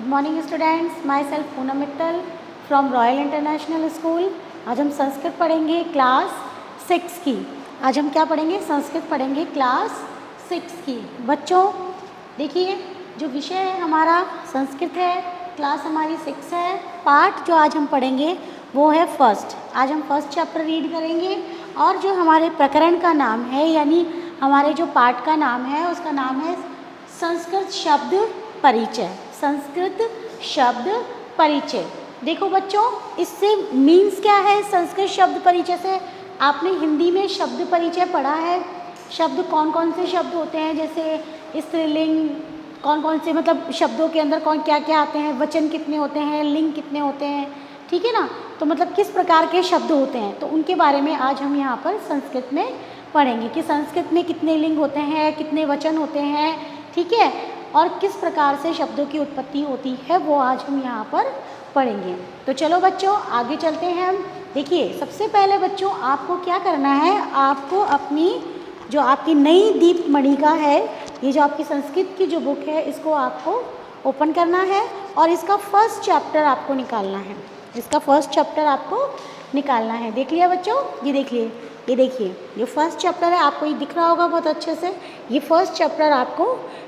Good morning students, my self Poonam Mittal from royal international school. आज हम संस्कृत पढ़ेंगे क्लास 6 की। आज हम क्या पढ़ेंगे? संस्कृत पढ़ेंगे क्लास 6 की। बच्चों देखिए, जो विषय है हमारा संस्कृत है, क्लास हमारी 6 है। पार्ट जो आज हम पढ़ेंगे वो है फर्स्ट। आज हम फर्स्ट चैप्टर रीड करेंगे और जो हमारे प्रकरण का नाम है, यानी हमारे जो पार्ट का नाम है उसका नाम है संस्कृत शब्द परिचय। संस्कृत शब्द परिचय। देखो बच्चों, इससे मीन्स क्या है? संस्कृत शब्द परिचय से आपने हिंदी में शब्द परिचय पढ़ा है। शब्द कौन कौन से शब्द होते हैं, जैसे स्त्रीलिंग, कौन कौन से मतलब शब्दों के अंदर कौन क्या क्या आते हैं, वचन कितने होते हैं, लिंग कितने होते हैं, ठीक है ना। तो मतलब किस प्रकार के शब्द होते हैं, तो उनके बारे में आज हम यहाँ पर संस्कृत में पढ़ेंगे कि संस्कृत में कितने लिंग होते हैं, कितने वचन होते हैं, ठीक है, और किस प्रकार से शब्दों की उत्पत्ति होती है, वो आज हम यहाँ पर पढ़ेंगे। तो चलो बच्चों आगे चलते हैं हम। देखिए, सबसे पहले बच्चों आपको क्या करना है, आपको अपनी जो आपकी नई दीपमणिका है, ये जो आपकी संस्कृत की जो बुक है, इसको आपको ओपन करना है और इसका फर्स्ट चैप्टर आपको निकालना है। इसका फर्स्ट चैप्टर आपको निकालना है। देख लिया बच्चों? ये देखिए, ये देखिए, ये फर्स्ट चैप्टर है, आपको ये दिख रहा होगा बहुत अच्छे से। ये फर्स्ट चैप्टर आपको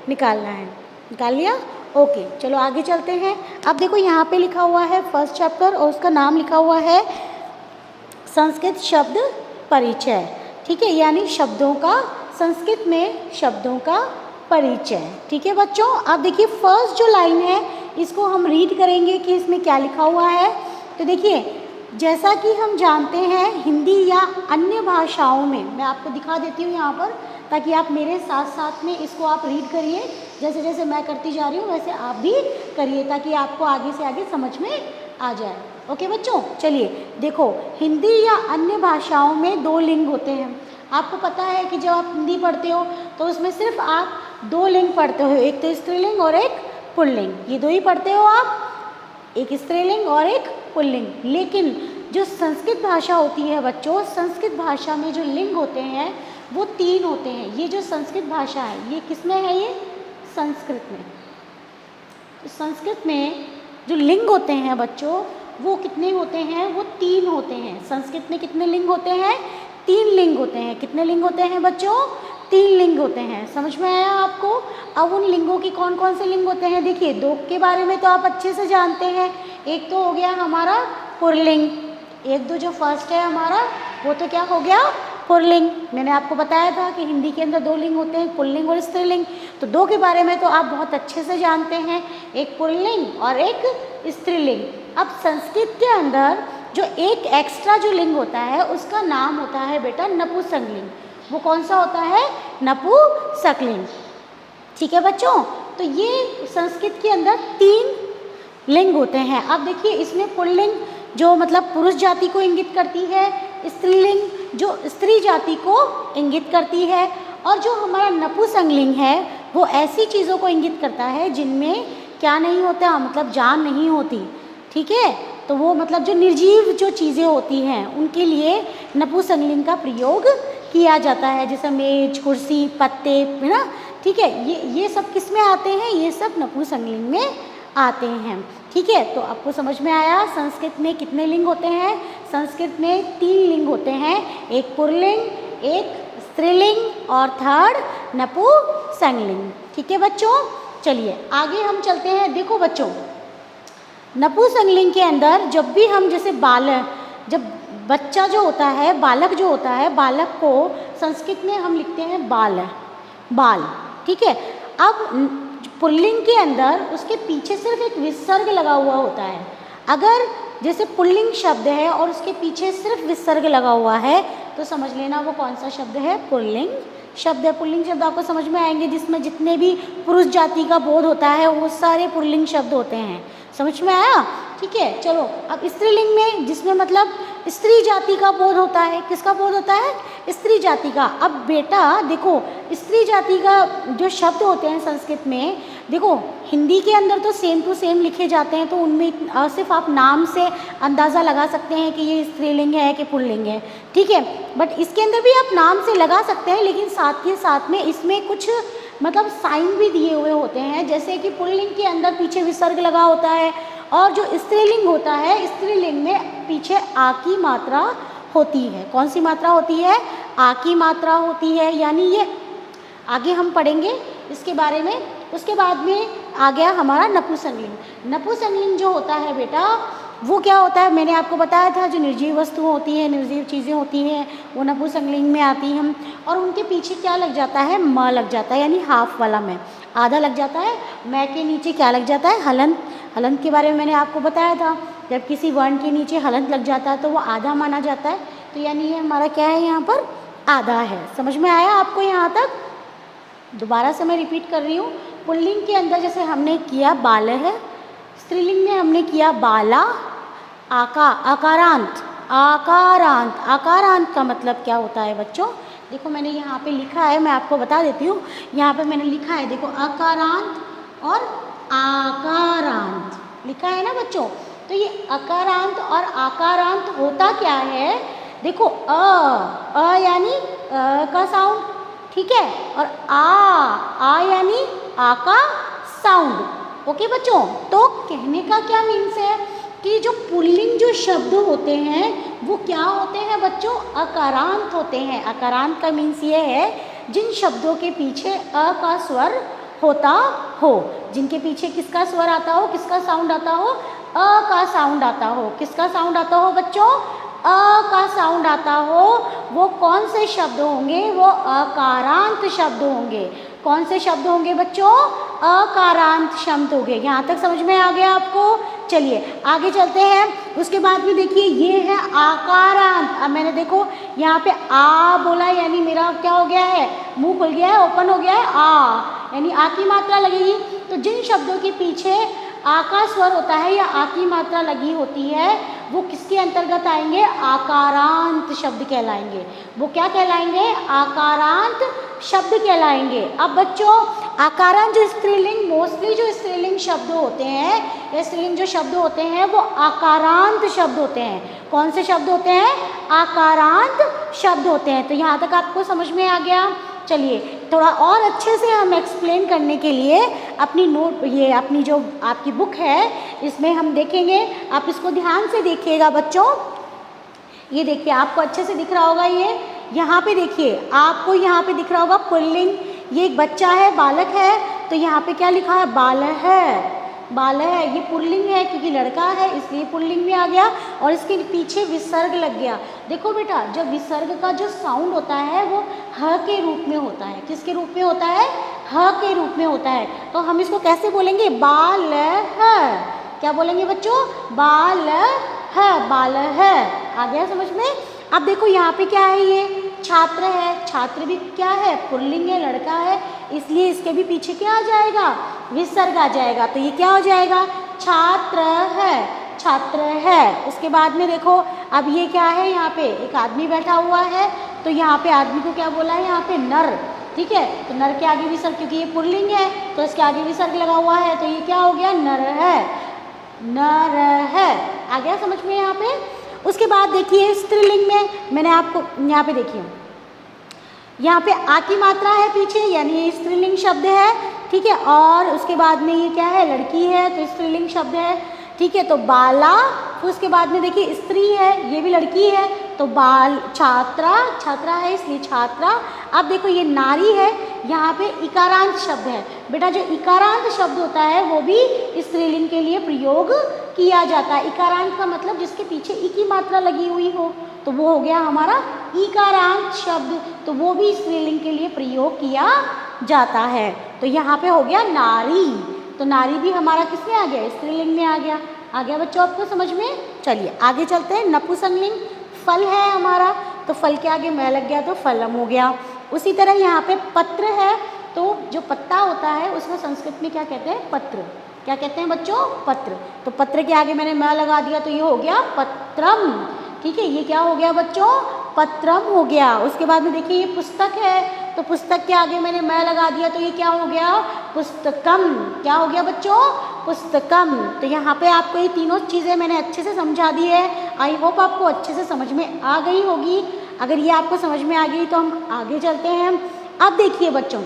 निकालना है। निकाल लिया? ओके, चलो आगे चलते हैं। अब देखो यहाँ पे लिखा हुआ है फर्स्ट चैप्टर और उसका नाम लिखा हुआ है संस्कृत शब्द परिचय, ठीक है, यानी शब्दों का, संस्कृत में शब्दों का परिचय, ठीक है बच्चों। अब देखिए फर्स्ट जो लाइन है इसको हम रीड करेंगे कि इसमें क्या लिखा हुआ है। तो देखिए, जैसा कि हम जानते हैं हिंदी या अन्य भाषाओं में, मैं आपको दिखा देती हूँ यहाँ पर ताकि आप मेरे साथ साथ में इसको आप रीड करिए। जैसे जैसे मैं करती जा रही हूँ वैसे आप भी करिए ताकि आपको आगे से आगे समझ में आ जाए। ओके बच्चों, चलिए देखो, हिंदी या अन्य भाषाओं में 2 लिंग होते हैं। आपको पता है कि जब आप हिंदी पढ़ते हो तो उसमें सिर्फ आप 2 लिंग पढ़ते हो, एक तो स्त्रीलिंग और एक पुल्लिंग। ये 2 ही पढ़ते हो आप, एक स्त्रीलिंग और एक पुल्लिंग। लेकिन जो संस्कृत भाषा होती है बच्चों, संस्कृत भाषा में जो लिंग होते हैं वो 3 होते हैं। ये जो संस्कृत भाषा है ये किस में है? ये संस्कृत में। तो संस्कृत में जो लिंग होते हैं बच्चों वो कितने होते हैं? वो 3 होते हैं। संस्कृत में कितने लिंग होते हैं? 3 लिंग होते हैं। कितने लिंग होते हैं बच्चों? 3 लिंग होते हैं। समझ में आया आपको? अब उन लिंगों की कौन कौन से लिंग होते हैं? देखिए, 2 के बारे में तो आप अच्छे से जानते हैं। एक तो हो गया हमारा पुल्लिंग, एक दो जो फर्स्ट है हमारा वो तो क्या हो गया? पुल्लिंग। मैंने आपको बताया था कि हिंदी के अंदर 2 लिंग होते हैं, पुल्लिंग और स्त्रीलिंग। तो 2 के बारे में तो आप बहुत अच्छे से जानते हैं, एक पुल्लिंग और एक स्त्रीलिंग। अब संस्कृत के अंदर जो एक एक्स्ट्रा जो लिंग होता है उसका नाम होता है बेटा नपुंसकलिंग। वो कौन सा होता है? नपुंसकलिंग, ठीक है बच्चों। तो ये संस्कृत के अंदर 3 लिंग होते हैं। अब देखिए, इसमें पुल्लिंग जो मतलब पुरुष जाति को इंगित करती है, स्त्रीलिंग जो स्त्री जाति को इंगित करती है, और जो हमारा नपुंसकलिंग है वो ऐसी चीज़ों को इंगित करता है जिनमें क्या नहीं होता, मतलब जान नहीं होती, ठीक है। तो वो मतलब जो निर्जीव जो चीज़ें होती हैं उनके लिए नपुंसकलिंग का प्रयोग किया जाता है, जैसे मेज, कुर्सी, पत्ते, है ना, ठीक है। ये सब किस में आते हैं? ये सब नपुंसकलिंग में आते हैं, ठीक है। तो आपको समझ में आया संस्कृत में कितने लिंग होते हैं? संस्कृत में 3 लिंग होते हैं, एक पुल्लिंग, एक स्त्रीलिंग और थर्ड नपुंसकलिंग, ठीक है बच्चों। चलिए आगे हम चलते हैं। देखो बच्चों, नपुंसकलिंग के अंदर जब भी हम जैसे जब बच्चा जो होता है, बालक जो होता है, बालक को संस्कृत में हम लिखते हैं बाल, ठीक है। अब पुल्लिंग के अंदर उसके पीछे सिर्फ एक विसर्ग लगा हुआ होता है। अगर जैसे पुल्लिंग शब्द है और उसके पीछे सिर्फ विसर्ग लगा हुआ है तो समझ लेना वो कौन सा शब्द है? पुल्लिंग शब्द है। पुल्लिंग शब्द आपको समझ में आएंगे जिसमें जितने भी पुरुष जाति का बोध होता है वो सारे पुल्लिंग शब्द होते हैं। समझ में आया? ठीक है। चलो अब स्त्रीलिंग में जिसमें मतलब स्त्री जाति का बोध होता है, किसका बोध होता है? स्त्री जाति का। अब बेटा देखो, स्त्री जाति का जो शब्द होते हैं संस्कृत में, देखो हिंदी के अंदर तो सेम टू सेम लिखे जाते हैं, तो उनमें सिर्फ आप नाम से अंदाज़ा लगा सकते हैं कि ये स्त्रीलिंग है कि पुल्लिंग है, ठीक है। बट इसके अंदर भी आप नाम से लगा सकते हैं, लेकिन साथ के साथ में इसमें कुछ मतलब साइन भी दिए हुए होते हैं, जैसे कि पुल्लिंग के अंदर पीछे विसर्ग लगा होता है और जो स्त्रीलिंग होता है, स्त्रीलिंग में पीछे आ की मात्रा होती है। कौन सी मात्रा होती है? आ की मात्रा होती है। यानी ये आगे हम पढ़ेंगे इसके बारे में। उसके बाद में आ गया हमारा नपुंसकलिंग। नपुंसकलिंग जो होता है बेटा वो क्या होता है, मैंने आपको बताया था जो निर्जीव वस्तु होती हैं, निर्जीव चीज़ें होती हैं, वो नपुंसकलिंग में आती हैं और उनके पीछे क्या लग जाता है? म लग जाता है, यानी हाफ वाला में आधा लग जाता है। मैं के नीचे क्या लग जाता है? हलंत। हलंत के बारे में मैंने आपको बताया था, जब किसी वर्ण के नीचे हलंत लग जाता है तो वो आधा माना जाता है। तो यानी ये हमारा क्या है? यहाँ पर आधा है। समझ में आया आपको यहाँ तक? दोबारा से मैं रिपीट कर रही हूँ। पुल्लिंग के अंदर जैसे हमने किया बाल है, स्त्रीलिंग में हमने किया बाला, आकारांत। आकारांत, आकारांत का मतलब क्या होता है बच्चों? देखो मैंने यहाँ पे लिखा है, मैं आपको बता देती हूँ। यहाँ पे मैंने लिखा है, देखो अकारांत और आकारांत लिखा है ना बच्चों। तो ये अकारांत और आकारांत होता क्या है? देखो अ यानी का साउंड, ठीक है, और आ यानी आ का साउंड। ओके बच्चों, तो कहने का क्या मीन्स है कि जो पुल्लिंग जो शब्द होते हैं वो क्या होते हैं बच्चों? अकारांत होते हैं। अकारांत का मीन्स ये है जिन शब्दों के पीछे अ का स्वर होता हो, जिनके पीछे किसका स्वर आता हो, किसका साउंड आता हो? अ का साउंड आता हो। किसका साउंड आता हो बच्चों? अ का साउंड आता हो। वो कौन से शब्द होंगे? वो अकारांत शब्द होंगे। कौन से शब्द होंगे बच्चों? अकारांत शब्द होंगे। यहाँ तक समझ में आ गया आपको? चलिए आगे चलते हैं। उसके बाद में देखिए ये है आकारांत। अब मैंने देखो यहाँ पे आ बोला, यानी मेरा क्या हो गया है? मुंह खुल गया है, ओपन हो गया है। आ यानी आ की मात्रा लगेगी। तो जिन शब्दों के पीछे आ का स्वर होता है या आ की मात्रा लगी होती है वो किसके अंतर्गत आएंगे? आकारांत शब्द कहलाएंगे। वो क्या कहलाएंगे? आकारांत शब्द कहलाएंगे। अब बच्चों आकारांत जो स्त्रीलिंग, मोस्टली जो स्त्रीलिंग शब्द होते हैं या स्त्रीलिंग जो शब्द होते हैं वो आकारांत शब्द होते हैं। कौन से शब्द होते हैं? आकारांत शब्द होते हैं। तो यहाँ तक आपको समझ में आ गया? चलिए थोड़ा और अच्छे से हम एक्सप्लेन करने के लिए अपनी नोट, ये अपनी जो आपकी बुक है इसमें हम देखेंगे। आप इसको ध्यान से देखिएगा बच्चों। ये देखिए आपको अच्छे से दिख रहा होगा। ये यहाँ पे देखिए, आपको यहाँ पे दिख रहा होगा पुल्लिंग। ये एक बच्चा है, बालक है, तो यहाँ पे क्या लिखा है? बाल है। बाल है, ये पुल्लिंग है क्योंकि लड़का है इसलिए पुल्लिंग में आ गया और इसके पीछे विसर्ग लग गया। देखो बेटा, जब विसर्ग का जो साउंड होता है वो ह के रूप में होता है। किसके रूप में होता है? ह के रूप में होता है। तो हम इसको कैसे बोलेंगे? बाल है। क्या बोलेंगे बच्चों? बाल है, बाल है। आ गया समझ में? अब देखो यहाँ पे क्या है? ये छात्र है। छात्र भी क्या है? पुल्लिंग है, लड़का है, इसलिए इसके भी पीछे क्या आ जाएगा? विसर्ग आ जाएगा। तो ये क्या हो जाएगा? छात्र है, छात्र है। उसके बाद में देखो अब ये क्या है? यहाँ पे एक आदमी बैठा हुआ है, तो यहाँ पे आदमी को क्या बोला है? यहाँ पे नर, ठीक है। तो नर के आगे विसर्ग, क्योंकि ये पुल्लिंग है तो इसके आगे विसर्ग लगा हुआ है, तो ये क्या हो गया? नर है, नर है। आ गया समझ में यहाँ पे? उसके बाद देखिए स्त्रीलिंग में मैंने आपको यहाँ पे देखिए, यहाँ पे आ की मात्रा है पीछे, यानी ये स्त्रीलिंग शब्द है, ठीक है। और उसके बाद में ये क्या है? लड़की है, तो स्त्रीलिंग शब्द है, ठीक है। तो बाला, फिर उसके बाद में देखिए स्त्री है, ये भी लड़की है, तो बाल। छात्रा, छात्रा है इसलिए छात्रा। अब देखो ये नारी है, यहाँ पे इकारांत शब्द है। बेटा जो इकारांत शब्द होता है वो भी स्त्रीलिंग के लिए प्रयोग किया जाता है। इकारांत का मतलब जिसके पीछे ई की मात्रा लगी हुई हो, तो वो हो गया हमारा इकारांत शब्द, तो वो भी स्त्रीलिंग के लिए प्रयोग किया जाता है। तो यहाँ पे हो गया नारी, तो नारी भी हमारा किसमें आ गया? स्त्रीलिंग में आ गया। आ गया बच्चों आपको समझ में? चलिए आगे चलते हैं। नपुंसकलिंग फल है हमारा, तो फल के आगे मैं लग गया तो फलम हो गया। उसी तरह यहाँ पे पत्र है, तो जो पत्ता होता है उसको संस्कृत में क्या कहते हैं? पत्र। क्या कहते हैं बच्चों? पत्र। तो पत्र के आगे मैंने मैं लगा दिया तो ये हो गया पत्रम, ठीक है। ये क्या हो गया बच्चों? पत्रम हो गया। उसके बाद में देखिए ये पुस्तक है, तो पुस्तक के आगे मैंने मैं लगा दिया तो ये क्या हो गया? पुस्तकम। क्या हो गया बच्चों? पुस्तकम। तो यहाँ पे आपको ये तीनों चीज़ें मैंने अच्छे से समझा दी है। आई होप आपको अच्छे से समझ में आ गई होगी। अगर ये आपको समझ में आ गई तो हम आगे चलते हैं। अब देखिए बच्चों,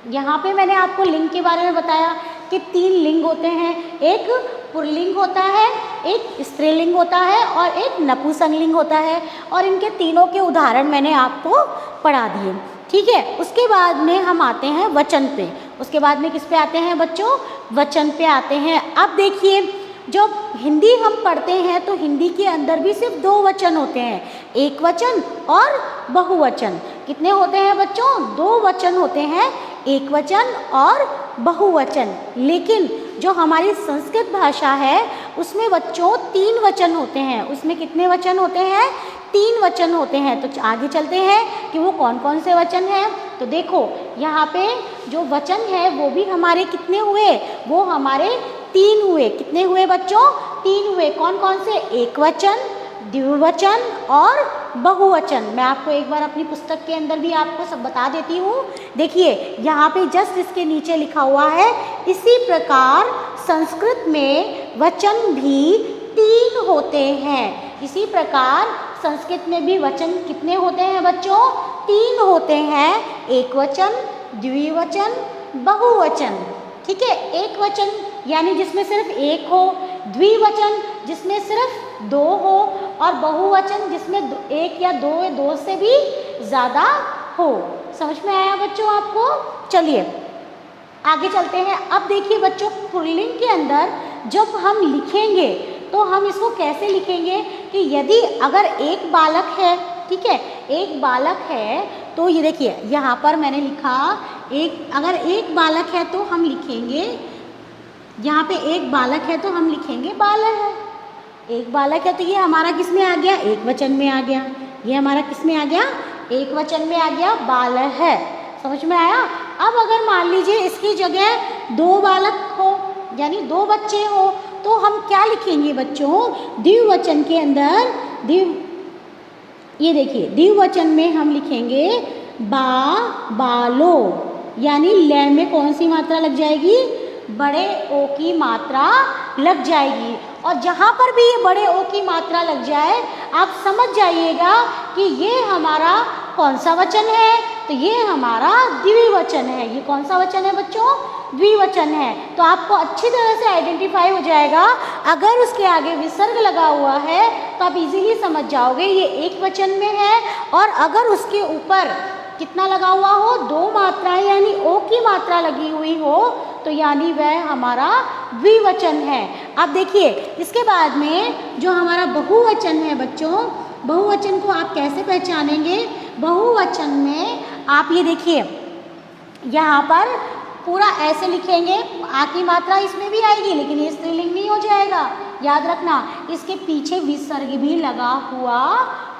यहाँ पे मैंने आपको लिंग के बारे में बताया कि 3 लिंग होते हैं, एक पुल्लिंग होता है, एक स्त्रीलिंग होता है और एक नपुंसकलिंग होता है, और इनके तीनों के उदाहरण मैंने आपको पढ़ा दिए। ठीक है, उसके बाद में हम आते हैं वचन पे। उसके बाद में किस पे आते हैं बच्चों? वचन पे आते हैं। अब देखिए, जब हिंदी हम पढ़ते हैं तो हिंदी के अंदर भी सिर्फ 2 वचन होते हैं, एक वचन और बहुवचन। कितने होते हैं बच्चों? 2 वचन होते हैं, एक वचन और बहुवचन। लेकिन जो हमारी संस्कृत भाषा है उसमें बच्चों 3 वचन होते हैं। उसमें कितने वचन होते हैं? 3 वचन होते हैं। तो आगे चलते हैं कि वो कौन कौन से वचन हैं। तो देखो, यहाँ पे जो वचन है वो भी हमारे कितने हुए? वो हमारे 3 हुए। कितने हुए बच्चों? 3 हुए। कौन कौन से? एक वचन, द्विवचन और बहुवचन। मैं आपको एक बार अपनी पुस्तक के अंदर भी आपको सब बता देती हूँ। देखिए, यहाँ पे जस्ट इसके नीचे लिखा हुआ है, इसी प्रकार संस्कृत में वचन भी 3 होते हैं। इसी प्रकार संस्कृत में भी वचन कितने होते हैं बच्चों? 3 होते हैं, एक वचन, द्विवचन, बहुवचन। ठीक है, एक वचन यानी जिसमें सिर्फ एक हो, द्विवचन जिसमें सिर्फ 2 हो, और बहुवचन जिसमें एक या 2 से भी ज़्यादा हो। समझ में आया बच्चों आपको? चलिए आगे चलते हैं। अब देखिए बच्चों, पुल्लिंग के अंदर जब हम लिखेंगे तो हम इसको कैसे लिखेंगे कि यदि अगर एक बालक है, ठीक है, एक बालक है, तो ये देखिए यहाँ पर मैंने लिखा अगर एक बालक है तो हम लिखेंगे, यहाँ पे एक बालक है तो हम लिखेंगे बालक है। एक बालक है तो ये हमारा किस में आ गया? एक वचन में आ गया। ये हमारा किस में आ गया? एक वचन में आ गया, बालक है। समझ में आया? अब अगर मान लीजिए इसकी जगह 2 बालक हो, यानी 2 बच्चे हो, तो हम क्या लिखेंगे बच्चों? द्विवचन के अंदर ये देखिए, द्विवचन में हम लिखेंगे बालो, यानी ले में कौन सी मात्रा लग जाएगी? बड़े ओ की मात्रा लग जाएगी। और जहाँ पर भी ये बड़े ओ की मात्रा लग जाए, आप समझ जाइएगा कि ये हमारा कौन सा वचन है? तो ये हमारा द्विवचन है। ये कौन सा वचन है बच्चों? द्विवचन है। तो आपको अच्छी तरह से आइडेंटिफाई हो जाएगा। अगर उसके आगे विसर्ग लगा हुआ है तो आप इजीली समझ जाओगे ये एक वचन में है, और अगर उसके ऊपर कितना लगा हुआ हो? 2 मात्राएं यानी ओ की मात्रा लगी हुई हो, तो यानी वह हमारा द्विवचन है। अब देखिए, इसके बाद में जो हमारा बहुवचन है बच्चों, बहुवचन को आप कैसे पहचानेंगे? बहुवचन में आप ये देखिए, यहाँ पर पूरा ऐसे लिखेंगे, आ की मात्रा इसमें भी आएगी, लेकिन ये स्त्रीलिंग नहीं हो जाएगा। याद रखना, इसके पीछे विसर्ग भी लगा हुआ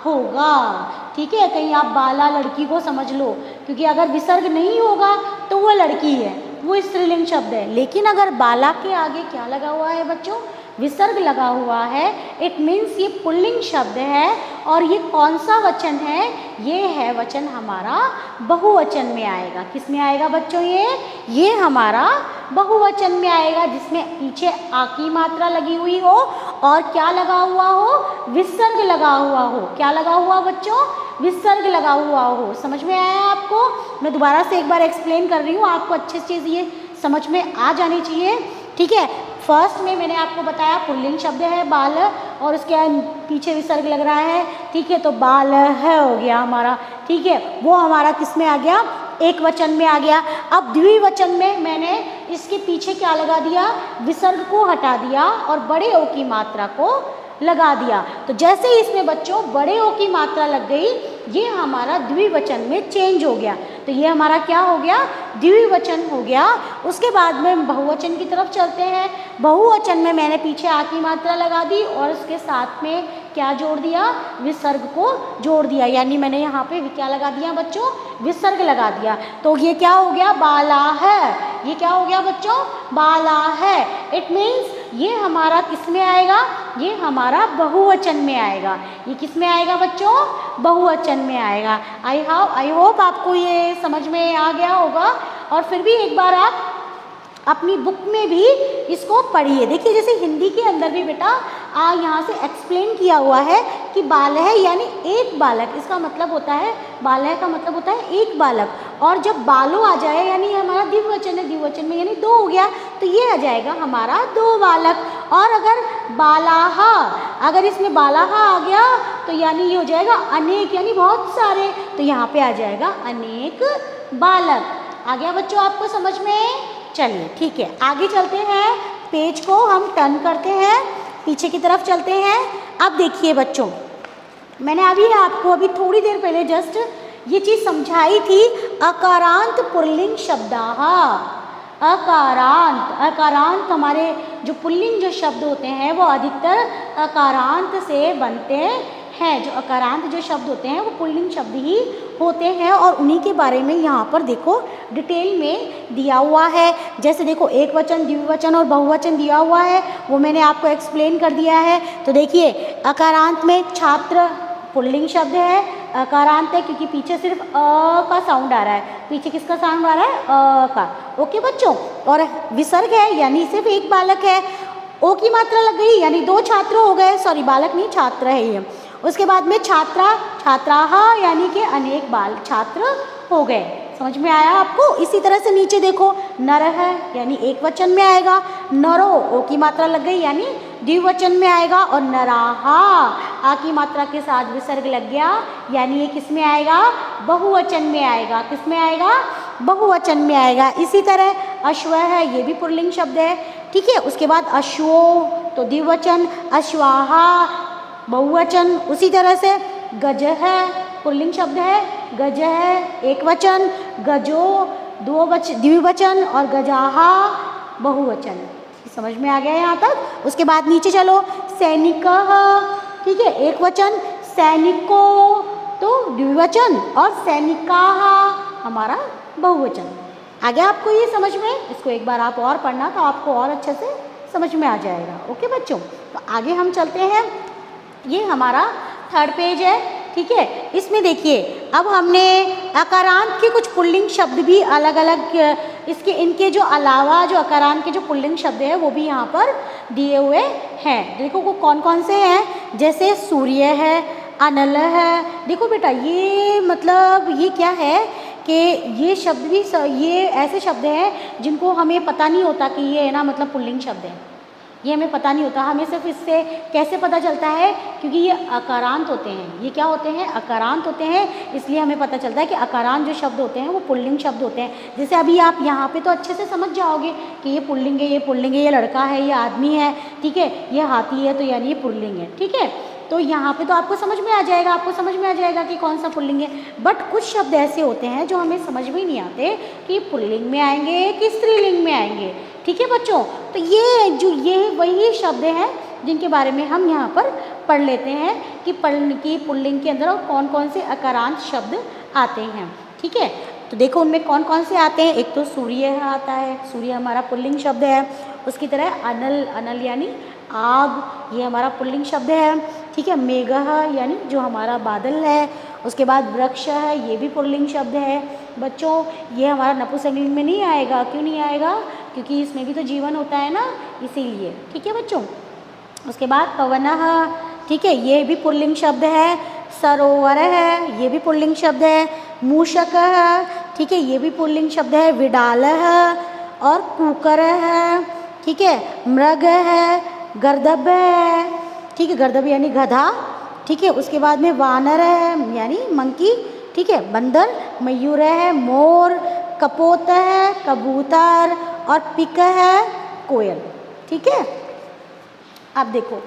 होगा। ठीक है, कहीं आप बाला लड़की को समझ लो, क्योंकि अगर विसर्ग नहीं होगा तो वो लड़की है, वो स्त्रीलिंग शब्द है। लेकिन अगर बाला के आगे क्या लगा हुआ है बच्चों? विसर्ग लगा हुआ है, इट मीन्स ये पुल्लिंग शब्द है। और ये कौन सा वचन है? ये है वचन हमारा बहुवचन में आएगा। किस में आएगा बच्चों? ये हमारा बहुवचन में आएगा, जिसमें पीछे आ की मात्रा लगी हुई हो और क्या लगा हुआ हो? विसर्ग लगा हुआ हो। क्या लगा हुआ बच्चों? विसर्ग लगा हुआ हो। समझ में आया आपको? मैं दोबारा से एक बार एक्सप्लेन कर रही हूँ, आपको अच्छे से ये समझ में आ जानी चाहिए। ठीक है, फर्स्ट में मैंने आपको बताया पुल्लिंग शब्द है बाल, और उसके पीछे विसर्ग लग रहा है। ठीक है, तो बाल है हो गया हमारा। ठीक है, वो हमारा किस में आ गया? एक वचन में आ गया। अब द्विवचन में मैंने इसके पीछे क्या लगा दिया? विसर्ग को हटा दिया और बड़े ओ की मात्रा को लगा दिया। तो जैसे ही इसमें बच्चों बड़े ओ की मात्रा लग गई, ये हमारा द्विवचन में चेंज हो गया। तो ये हमारा क्या हो गया? द्विवचन हो गया। उसके बाद में बहुवचन की तरफ चलते हैं। बहुवचन में मैंने पीछे आ की मात्रा लगा दी और उसके साथ में क्या जोड़ दिया? विसर्ग को जोड़ दिया, यानी मैंने यहाँ पे क्या लगा दिया बच्चों? विसर्ग लगा दिया। तो ये क्या हो गया? बाला है। ये क्या हो गया बच्चों? बाला है। इट मीन्स ये हमारा किस में आएगा? ये हमारा बहुवचन में आएगा। ये किस में आएगा बच्चों? बहुवचन में आएगा। आई होप आपको ये समझ में आ गया होगा। और फिर भी एक बार आप अपनी बुक में भी इसको पढ़िए। देखिए जैसे हिंदी के अंदर भी बेटा यहाँ से एक्सप्लेन किया हुआ है कि बालह यानी एक बालक, इसका मतलब होता है, बालह का मतलब होता है एक बालक, और जब बालो आ जाए यानी हमारा द्विवचन है, द्विवचन में यानी दो हो गया, तो ये आ जाएगा हमारा दो बालक। और अगर बालाहा, अगर इसमें बालाहा आ गया तो यानी ये हो जाएगा अनेक, यानी बहुत सारे, तो यहाँ पे आ जाएगा अनेक बालक। आ गया बच्चों आपको समझ में? चलिए ठीक है, आगे चलते हैं, पेज को हम टर्न करते हैं, पीछे की तरफ चलते हैं। अब देखिए बच्चों, मैंने अभी थोड़ी देर पहले जस्ट ये चीज़ समझाई थी, अकारांत पुल्लिंग शब्दाः। अकारांत, अकारांत हमारे जो पुल्लिंग जो शब्द होते हैं वो अधिकतर अकारांत से बनते हैं। जो अकारांत जो शब्द होते हैं वो पुल्लिंग शब्द ही होते हैं, और उन्हीं के बारे में यहाँ पर देखो डिटेल में दिया हुआ है। जैसे देखो एक वचन, द्विवचन और बहुवचन दिया हुआ है, वो मैंने आपको एक्सप्लेन कर दिया है। तो देखिए अकारांत में छात्र पुल्लिंग शब्द है, अकारांत है क्योंकि पीछे सिर्फ अ का साउंड आ रहा है, पीछे किसका साउंड आ रहा है? अ का। ओके बच्चों, और विसर्ग है यानी सिर्फ एक बालक है, ओ की मात्रा लग गई यानी दो छात्र हो गए, सॉरी बालक नहीं छात्र है ये। उसके बाद में छात्रा, छात्राः यानी कि अनेक बाल छात्र हो गए। समझ में आया आपको? इसी तरह से नीचे देखो, नरः यानी एक वचन में आएगा, नरो ओ की मात्रा लग गई यानी द्विवचन में आएगा, और नराः आ की मात्रा के साथ विसर्ग लग गया यानी ये किस में आएगा? बहुवचन में आएगा। किस में आएगा? बहुवचन में आएगा। इसी तरह अश्व है, ये भी पुल्लिंग शब्द है, ठीक है। उसके बाद अश्वो तो द्विवचन, अश्वाः बहुवचन। उसी तरह से गज है, पुल्लिंग शब्द है, गज है एक वचन, गजो द्विवचन, और गजाः बहुवचन। समझ में आ गया यहाँ तक? उसके बाद नीचे चलो, सैनिकः, ठीक है एक वचन, सैनिको तो द्विवचन, और सैनिकाः हमारा बहुवचन। आ गया आपको ये समझ में? इसको एक बार आप और पढ़ना तो आपको और अच्छे से समझ में आ जाएगा। ओके बच्चों, तो आगे हम चलते हैं, ये हमारा थर्ड पेज है, ठीक है। इसमें देखिए अब हमने अकारांत के कुछ पुल्लिंग शब्द भी अलग अलग, इसके इनके जो अलावा जो अकारांत के जो पुल्लिंग शब्द हैं वो भी यहाँ पर दिए हुए हैं। देखो वो कौन कौन से हैं, जैसे सूर्य है, अनल है। देखो बेटा ये मतलब ये क्या है कि ये शब्द भी ये ऐसे शब्द हैं जिनको हमें पता नहीं होता कि ये है ना मतलब पुल्लिंग शब्द है, ये हमें पता नहीं होता। हमें सिर्फ इससे कैसे पता चलता है, क्योंकि ये अकारांत होते हैं। ये क्या होते हैं? अकारांत होते हैं, इसलिए हमें पता चलता है कि अकारांत जो शब्द होते हैं वो पुल्लिंग शब्द होते हैं। जैसे अभी आप यहाँ पे तो अच्छे से समझ जाओगे कि ये पुल्लिंग है, ये पुल्लिंग है, ये लड़का है, ये आदमी है, ठीक है, ये हाथी है, तो यानी ये पुल्लिंग है, ठीक है। तो यहाँ पे तो आपको समझ में आ जाएगा, आपको समझ में आ जाएगा कि कौन सा पुल्लिंग है। बट कुछ शब्द ऐसे होते हैं जो हमें समझ में ही नहीं आते कि पुल्लिंग में आएंगे कि स्त्रीलिंग में आएंगे, ठीक है बच्चों। तो ये वही शब्द हैं जिनके बारे में हम यहाँ पर पढ़ लेते हैं कि पुल्लिंग के अंदर कौन कौन से अकारांत शब्द आते हैं, ठीक है। तो देखो उनमें कौन कौन से आते हैं। एक तो सूर्य आता है, सूर्य हमारा पुल्लिंग शब्द है। उसकी तरह अनल, अनल यानी आग, ये हमारा पुल्लिंग शब्द है, ठीक है। मेघः यानी जो हमारा बादल है। उसके बाद वृक्ष है, ये भी पुल्लिंग शब्द है बच्चों। ये हमारा नपुंसकलिंग में नहीं आएगा। क्यों नहीं आएगा? क्योंकि इसमें भी तो जीवन होता है ना, इसीलिए, ठीक है बच्चों। उसके बाद पवनः, ठीक है, ये भी पुल्लिंग शब्द है। सरोवर है, ये भी पुल्लिंग शब्द है। मूषकः, ठीक है, ये भी पुल्लिंग शब्द है। विडालः और कूकरः है, ठीक है। मृग है, गर्दभ है, ठीक है, गर्दभ यानी गधा, ठीक है। उसके बाद में वानर है यानी मंकी, ठीक है। बंदर, मयूर है, मोर, कपोत है, कबूतर, और पिक है, कोयल, ठीक है। अब देखो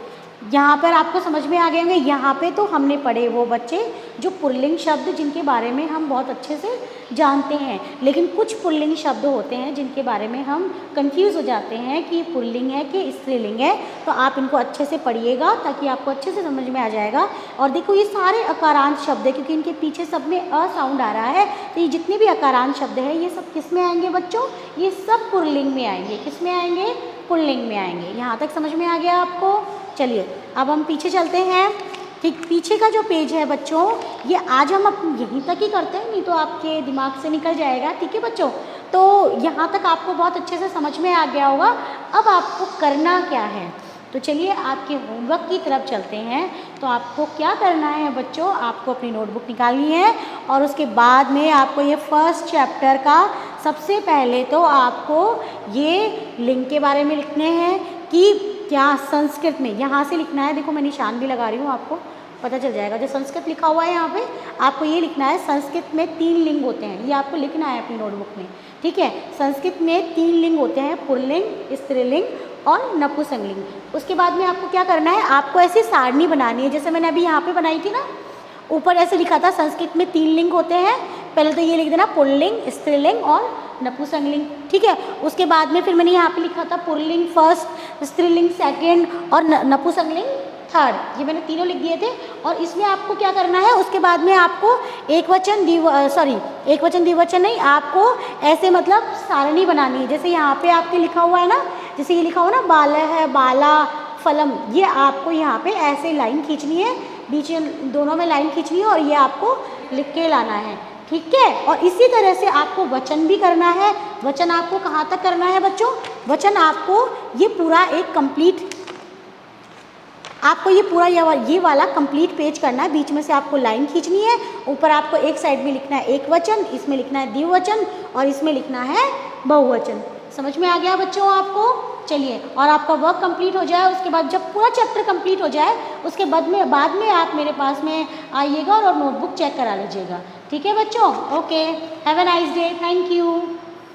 यहाँ पर आपको समझ में आ गए होंगे। यहाँ पे तो हमने पढ़े वो बच्चे जो पुल्लिंग शब्द जिनके बारे में हम बहुत अच्छे से जानते हैं, लेकिन कुछ पुल्लिंग शब्द होते हैं जिनके बारे में हम कंफ्यूज हो जाते हैं कि पुल्लिंग है कि स्त्रीलिंग है। तो आप इनको अच्छे से पढ़िएगा ताकि आपको अच्छे से समझ में आ जाएगा। और देखो ये सारे अकारांत शब्द है क्योंकि इनके पीछे सब में अ साउंड आ रहा है, तो ये जितने भी अकारांत शब्द हैं ये सब किस में आएंगे बच्चों? ये सब पुल्लिंग में आएंगे। किस में आएंगे? पुल्लिंग में आएंगे। यहाँ तक समझ में आ गया आपको? चलिए अब हम पीछे चलते हैं। ठीक पीछे का जो पेज है बच्चों, ये आज हम यहीं तक ही करते हैं, नहीं तो आपके दिमाग से निकल जाएगा, ठीक है बच्चों। तो यहाँ तक आपको बहुत अच्छे से समझ में आ गया होगा। अब आपको करना क्या है, तो चलिए आपके होमवर्क की तरफ चलते हैं। तो आपको क्या करना है बच्चों, आपको अपनी नोटबुक निकालनी है और उसके बाद में आपको ये फर्स्ट चैप्टर का सबसे पहले तो आपको ये लिंग के बारे में लिखने हैं कि क्या संस्कृत में, यहाँ से लिखना है, देखो मैं निशान भी लगा रही हूँ, आपको पता चल जाएगा। जो संस्कृत लिखा हुआ है यहाँ पे आपको ये लिखना है, संस्कृत में 3 लिंग होते हैं, ये आपको लिखना है अपनी नोटबुक में, ठीक है। संस्कृत में 3 लिंग होते हैं, पुल्लिंग, स्त्रीलिंग और नपुंसकलिंग। उसके बाद में आपको क्या करना है, आपको ऐसी सारणी बनानी है, जैसे मैंने अभी यहाँ पे बनाई थी ना, ऊपर ऐसे लिखा था संस्कृत में 3 लिंग होते हैं, पहले तो ये लिख देना पुल्लिंग, स्त्रीलिंग और नपुंसकलिंग, ठीक है। उसके बाद में फिर मैंने यहाँ पे लिखा था पुल्लिंग फर्स्ट, स्त्रीलिंग सेकेंड और नपुंसकलिंग थर्ड, ये मैंने तीनों लिख दिए थे। और इसमें आपको क्या करना है, उसके बाद में आपको एक वचन द्विवचन नहीं, आपको ऐसे मतलब सारणी बनानी है। जैसे यहाँ पे आपके लिखा हुआ है ना, जैसे ये लिखा हुआ ना बाल है, बाला, फलम, ये आपको यहाँ पे ऐसे लाइन खींचनी है, बीच में दोनों में लाइन खींचनी है और ये आपको लिख के लाना है, ठीक है। और इसी तरह से आपको वचन भी करना है। वचन आपको कहाँ तक करना है बच्चों, वचन आपको ये पूरा एक कंप्लीट, आपको ये पूरा ये वाला कंप्लीट पेज करना है, बीच में से आपको लाइन खींचनी है, ऊपर आपको एक साइड में लिखना है एक वचन, इसमें लिखना है द्विवचन और इसमें लिखना है बहुवचन। समझ में आ गया बच्चों आपको, चलिए। और आपका वर्क कंप्लीट हो जाए, उसके बाद जब पूरा चैप्टर कंप्लीट हो जाए उसके बाद में आप मेरे पास में आइएगा और नोटबुक चेक करा लीजिएगा, ठीक है बच्चों। Okay, have a nice day, thank you.